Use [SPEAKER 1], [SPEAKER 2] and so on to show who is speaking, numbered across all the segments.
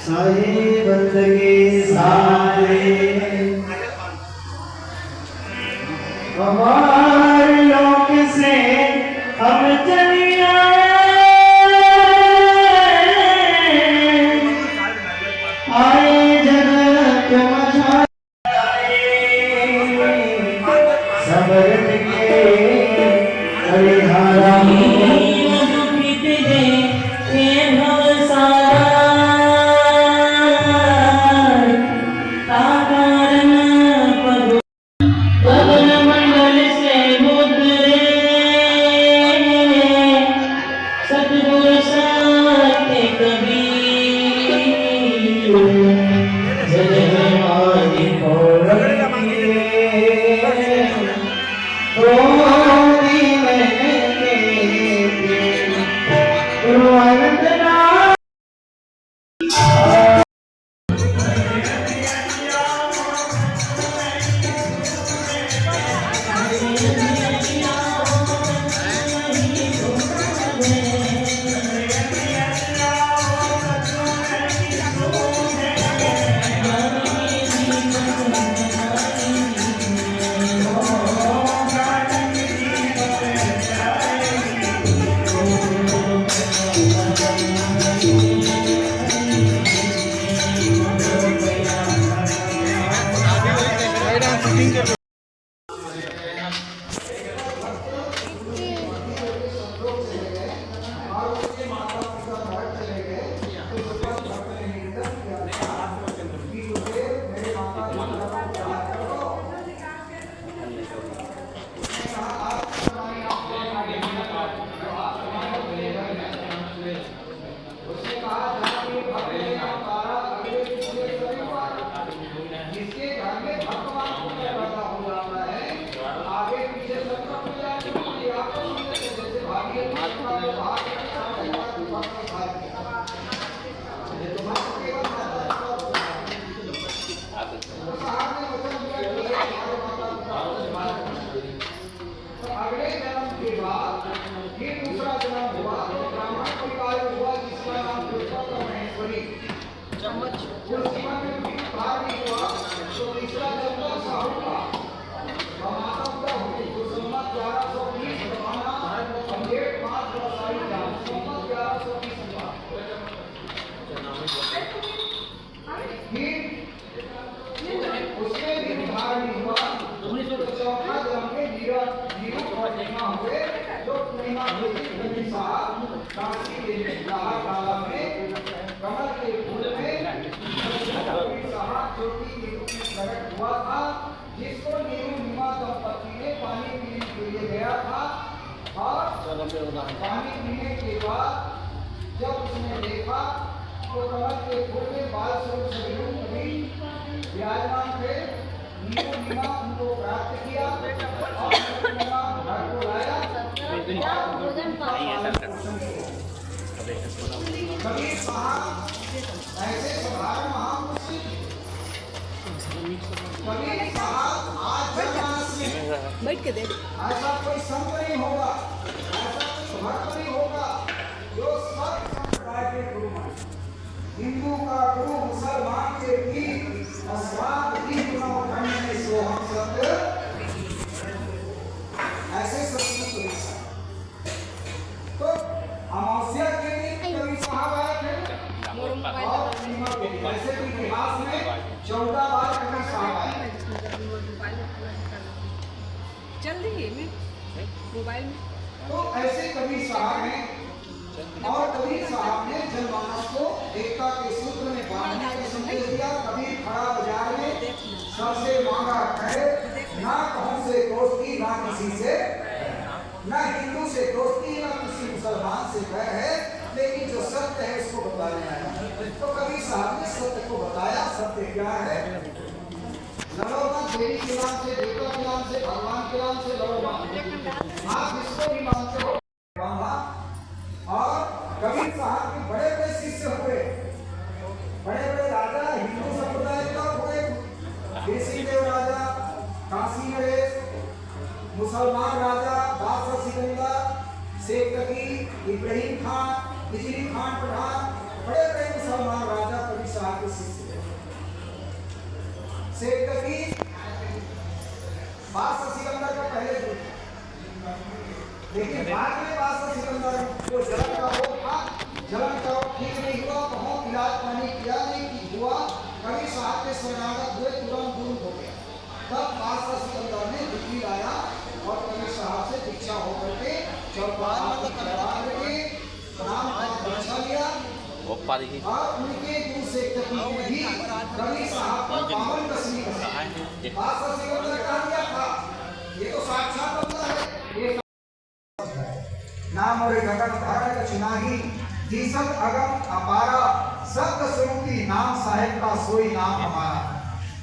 [SPEAKER 1] साहिब बंदगी सारे हमारे लोक से हम चलिया आए जगत समर्थ के हरिहारा जिसको नीरू नीमा दंपति ने पानी पीने के लिए गया था और पानी पीने के बाद जब उसने देखा तो कमल के फूल में बाल स्वरूप कभी विराजमान थे। नीरू नीमा उनको प्राप्त किया और नीमा घर को लाया। कभी ऐसे साधारण महापुरुष बैठ के देख ऐसा कोई संत नहीं होगा, ऐसा कोई भक्त नहीं होगा जो सब संप्रदाय के गुरु माने। हिंदू का गुरु मुसलमान के भी अस्वाद ही गुनाह करने में सोहम सत्य ऐसे सत्य तो अमावस्या के दिन कभी साहब आए थे और ऐसे भी इतिहास में 14 बार कभी साहब आए।
[SPEAKER 2] चल रही है मोबाइल में
[SPEAKER 1] तो ऐसे कबीर साहब हैं और कबीर साहब ने जनमानस को एकता के सूत्र में बांधने का संदेश दिया। कबीर खड़ा बाजार में सबसे मांगा कहे ना कहूं से दोस्ती ना किसी से, ना हिंदू से दोस्ती ना किसी मुसलमान से कह है, लेकिन जो सत्य है उसको बताया है। तो कबीर साहब ने सत्य को बताया। सत्य क्या है? लड़ो मत देवी के नाम से, देवता के नाम से, भगवान के नाम से लड़ो मत। आप जिसको भी मानते हो और कबीर साहब के बड़े बड़े शिष्य हुए, बड़े बड़े राजा हिंदू संप्रदाय का हुए। देसी देव राजा, काशी नरेश, मुसलमान राजा बादशाह सिकंदर, शेख तकी, इब्राहिम खान, हिजरी खान पठान, बड़े बड़े मुसलमान राजा कबीर साहब शेख कबीर बादशाह सिकंदर का पहले गुरु, लेकिन बाद में बादशाह सिकंदर को जलन का रोग था, जलन का रोग ठीक नहीं हुआ, बहुत इलाज पानी किया नहीं कि हुआ, कभी साहब के शरणागत हुए, तुरंत दूर हो गया। तब बादशाह सिकंदर ने दिल्ली आया और कभी साहब से दीक्षा होकर के चौपाल में प्रणाम दीक्षा लिया और उनके गुरु शेख कबीर ने भी कभी साहब पर पावन कसमी कसी। बादशाह सिकंदर कहा दिया था, ये तो साक्षात अल्लाह है, ये नाम और गगन धारण चुनाही दीसत अगम अपारा सप्त स्वरूपी नाम साहेब का सोई नाम हमारा।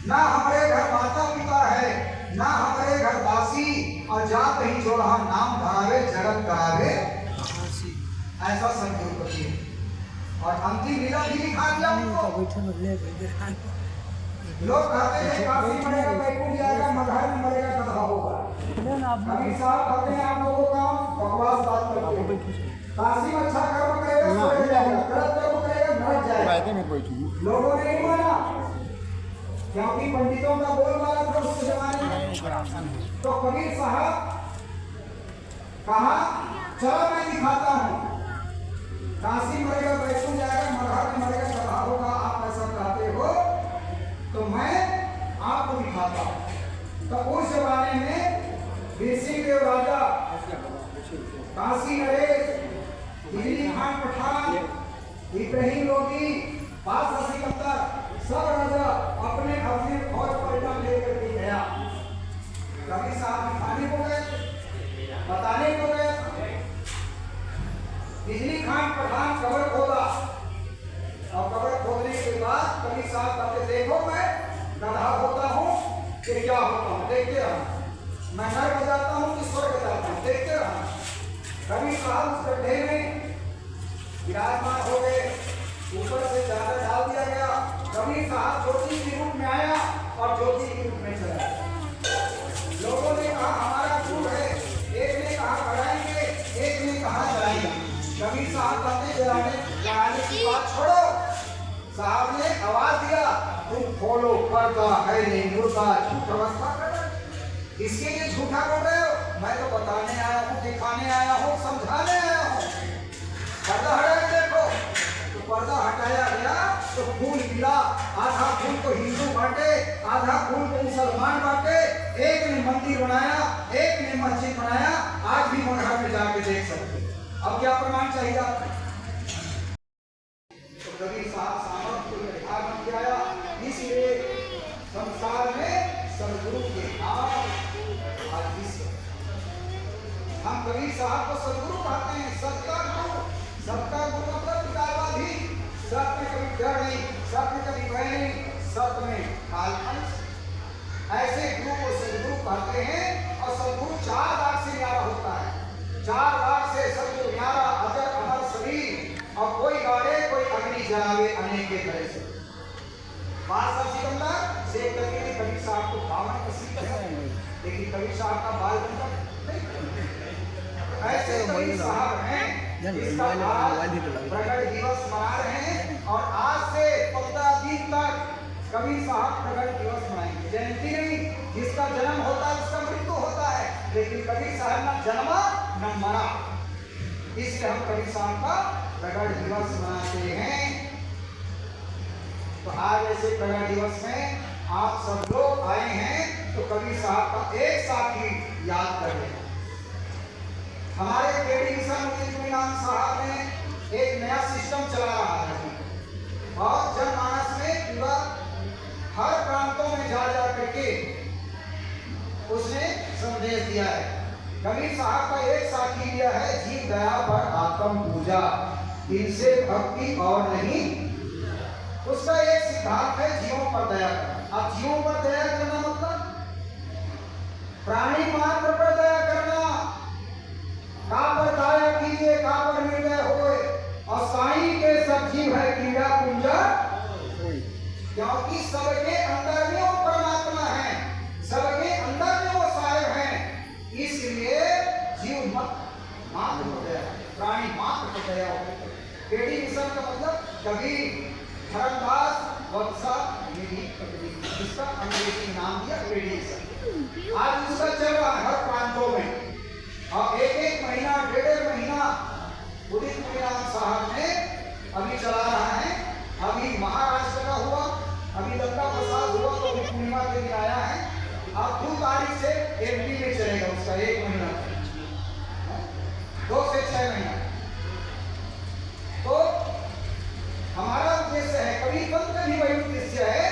[SPEAKER 1] ना हमारे घर माता पिता है, ना हमारे घर दासी, और जात ही जोड़ा नाम धरावे जगत करावे ऐसा संकल्प किए। और अंतिम लीला भी दिखा दिया उनको। लोग कहते हैं काशी मरेगा बैकुंठ जाएगा, मगहर में मरेगा गधा होगा। कभी साहब कहते हैं आप लोगों का बकवास बात करते हैं। काशी में अच्छा कर्म करेगा स्वर्ग जाएगा, गलत कर्म करेगा नरक जाएगा। लोगों ने नहीं माना, क्योंकि पंडितों का बोलबाला था उस जमाने में। तो कबीर साहब कहा चलो मैं दिखाता हूँ, काशी मरेगा बैकुंठ जाएगा, मगहर में मरेगा गधा होगा, आप ऐसा कहते हो तो मैं आपको दिखाता हूँ। तो उस जमाने में वीरसिंह देव राजा, काशी नरेश, दिल्ली खान पठान, इब्राहिम लोधी, बादशाह सिकंदर, सब राजा अपने अपने फौज परिणाम लेकर के गया। कभी साहब दिखाने को गए, बताने को गए। दिल्ली खान पठान कब्र खोदा और कब्र खोदने के बाद कभी साहब कहते देखो मैं गधा होता हूँ कि क्या होता हूँ, देखते रहना, मैं नरक जाता हूँ कि स्वर्ग जाता हूँ, देखते रहना। कभी साहब उस गड्ढे में विराजमान हो गए, ऊपर से चादर डाल दिया गया। कभी साहब ज्योति के रूप में आया और ज्योति के रूप में चला गया। लोगों ने कहा हमारा गुरु है, एक ने कहा बढ़ाएंगे, एक ने कहा जलाएंगे। कभी साहब कहते जलाने की बात छोड़ो, साहब ने आवाज दिया तुम खोलो पर्दा है नहीं मुर्दा, झूठ अवस्था कर रहे, इसके लिए झूठा बोल रहे हो। मैं तो बताने आया हूँ, दिखाने आया हूँ, समझाने आया हूँ। पर्दा हटा के देखो, तो पर्दा हटाया गया तो फूल गिरा, आधा फूल को हिंदू बांटे, आधा फूल को मुसलमान बांटे, एक ने मंदिर बनाया, एक ने मस्जिद बनाया। आज भी मगहर में जाके देख सकते। अब क्या प्रमाण चाहिए आपको? तो कबीर साहब सामर्थ को यथार्थ किया, इसलिए संसार में सदगुरु के नाम आज विश्व। हम कबीर साहब को सदगुरु कहते हैं, सबका गुरु। सबका गुरु मतलब पितावाधी, सब में कभी डर नहीं, सब में कभी भय नहीं, सब में कालखंड। ऐसे गुरु को सदगुरु कहते हैं। और सदगुरु 4 भाग से न्यारा होता है, 4 भाग से सदगुरु न्यारा अजर अमर शरीर, और कोई गाड़े कोई अग्नि जलावे अनेक के तरह से। बादशाह सिकंदर शेख कबीर ने कबीर साहब को पावन कसी किया, लेकिन कबीर साहब का बाल बंधा नहीं। ऐसे कबीर साहब हैं जिसका आज प्रकट दिवस मना रहे हैं, और आज से 15 दिन तक कबीर साहब प्रकट दिवस मनाएंगे। जयंती नहीं, जिसका जन्म होता है उसका मृत्यु होता है, लेकिन कबीर साहब न जन्मा न मरा, इसलिए हम कबीर साहब का प्रकट दिवस मनाते हैं। तो आज ऐसे प्रकट दिवस में आप सब लोग आए हैं तो कबीर साहब का एक साथी याद कर लें। हमारे केडी मिशन इत्मीनान साहब ने एक नया सिस्टम चला रहा है और जनमानस में पूरा हर प्रांतों में जा करके उसने संदेश दिया है। कबीर साहब का एक साथी दिया है, जीव दया पर आत्म पूजा, इनसे भक्ति और नहीं। उसका एक सिद्धांत है जीवों पर दया करना। अब जीवों पर दया करना मतलब प्राणी मात्र पर दया करना। का पर दया कीजिए, का पर निर्दय होए, और साईं के सब जीव है क्रीड़ा पूंजा, क्योंकि सबके अंदर में वो परमात्मा है, सबके अंदर में वो साहेब हैं। इसलिए जीव मात्र को दया, प्राणी मात्र को दया हो। केडी मिशन का मतलब कबीर, धर्मदास, वत्सा, निधि, इसका अंग्रेजी आज उसका चल रहा है हर प्रांतों में, और एक महीना 1.5 महीना उदित मीनाम साहब ने अभी चला रहा है। अभी महाराष्ट्र का हुआ, अभी लंका प्रसाद हुआ तो अभी पूर्णिमा के दिन आया है। अब 2 तारीख से एमपी में चलेगा उसका 1 महीना, 2 से 6 महीना। तो हमारा उद्देश्य है, कबीर पंथ का भी वही उद्देश्य है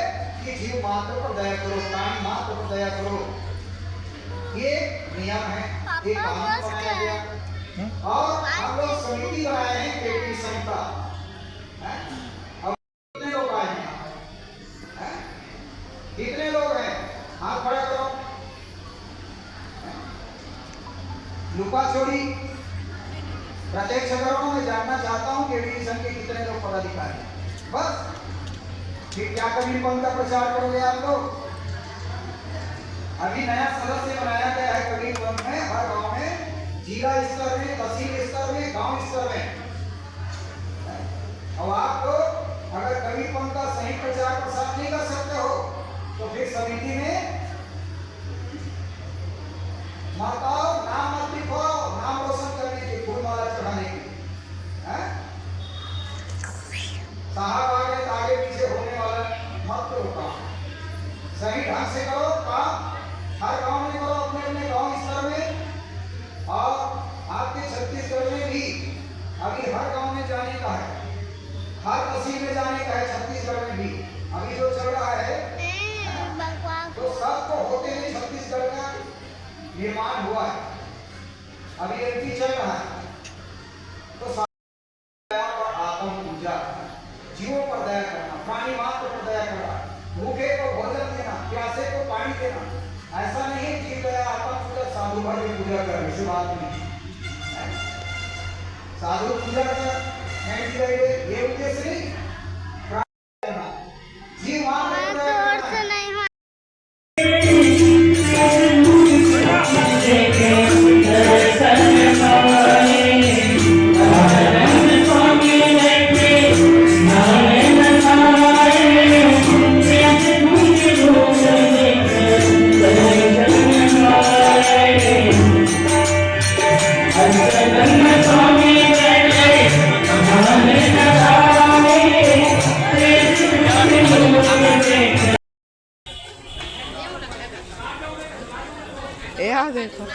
[SPEAKER 1] कि जीव मात्र पर दया करो, प्राणी मात्र पर दया करो। ये नियम है, एक कानून बनाया गया और हम लोग समिति बनाए हैं केपी संहिता। अब कितने लोग आए हैं? कितने लोग हैं? हाथ खड़ा करो। लुका छोड़ी प्रत्यक्ष करो। मैं जानना चाहता हूँ केपी संघ के कितने लोग पदाधिकारी हैं। बस फिर क्या कबीर पंथ का प्रचार करोगे आप लोग? अभी नया सदस्य बनाया गया है कबीर पंथ में, हर गांव में, जिला स्तर में, तहसील स्तर में, गांव स्तर में। अब आप लोग अगर कबीर पंथ का सही प्रचार प्रसार नहीं कर सकते हो तो फिर समिति में मत आओ, नाम मत लिखवाओ, नाम रोशन करने की, फूलमाला चढ़ाने की। साहब आगे आगे पीछे होने वाला मत करो काम, सही ढंग से करो काम। हर गांव में करो, अपने अपने गांव स्तर में। और आपके छत्तीसगढ़ में भी अभी हर गांव में जाने का है, हर तहसील में जाने का है। छत्तीसगढ़ में भी अभी जो चल रहा है तो सबको होते हुए छत्तीसगढ़ का निर्माण हुआ है। अभी एमपी चल रहा है तो आत्म पूजा, जीवों पर दया करना, प्राणी मात्र पर दया करना, भूखे को भोजन देना, प्यासे को पानी देना। ऐसा नहीं जीव दया आत्म पूजा साधु भर की पूजा कर, इस बात में साधु पूजा कर ये उद्देश्य नहीं। जीव मात्र पर दया करना।
[SPEAKER 2] यहाँ देखो